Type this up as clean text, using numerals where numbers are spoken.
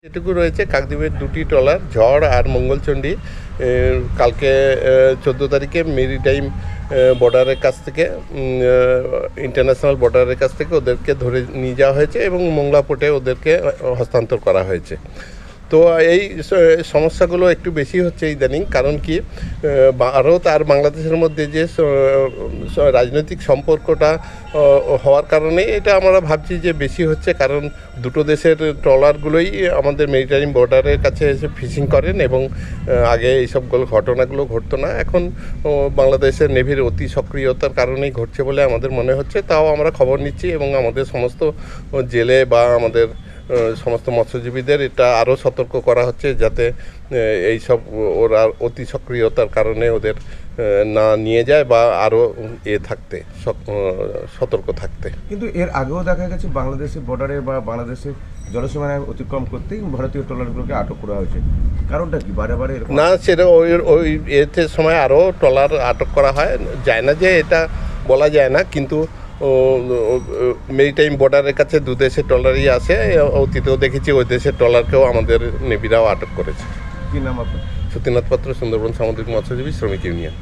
যেটুকু রয়েছে কাকদ্বীপের দুটি ট্রলার ঝড় আর মঙ্গলচণ্ডী কালকে 14 তারিখে মেরিটাইম বর্ডারের কাছ থেকে ইন্টারন্যাশনাল বর্ডারের কাছ থেকে ওদেরকে ধরে নিয়ে যাওয়া হয়েছে এবং মোংলা পোর্টে ওদেরকে হস্তান্তর করা হয়েছে। তো এই সমস্যাগুলো একটু বেশি হচ্ছে ইদানিং, কারণ কি ভারত আর বাংলাদেশের মধ্যে যে রাজনৈতিক সম্পর্কটা হওয়ার কারণে এটা আমরা ভাবছি যে বেশি হচ্ছে, কারণ দুটো দেশের ট্রলারগুলোই আমাদের মেরিটাইম বর্ডারের কাছে এসে ফিশিং করেন এবং আগে এইসবগুলো ঘটনাগুলো ঘটতো না। এখন বাংলাদেশের নেভির অতি সক্রিয়তার কারণেই ঘটছে বলে আমাদের মনে হচ্ছে। তাও আমরা খবর নিচ্ছি এবং আমাদের সমস্ত জেলে বা আমাদের সমস্ত মৎস্যজীবীদের এটা আরও সতর্ক করা হচ্ছে, যাতে এই সব ওরা অতি সক্রিয়তার কারণে ওদের না নিয়ে যায় বা আরও থাকতে সতর্ক থাকতে। কিন্তু এর আগেও দেখা গেছে বাংলাদেশের বর্ডারে বা বাংলাদেশের জলসীমায় অতিক্রম করতেই ভারতীয় ট্রলারগুলোকে আটক করা হয়েছে। কারণটা কি বারে বারে? না, সেটা ওই এতে সময় আরও ট্রলার আটক করা হয়, যায় না যে এটা বলা যায় না, কিন্তু মেরিটাইম বর্ডারের কাছে দু দেশের ট্রলারই আসে। অতীতেও দেখেছি ওই দেশের ট্রলারকেও আমাদের নেভিরাও আটক করেছে। কি নাম আপনার? সতীনাথ পাত্র, সুন্দরবন সামুদ্রিক মৎস্যজীবী শ্রমিক ইউনিয়ন।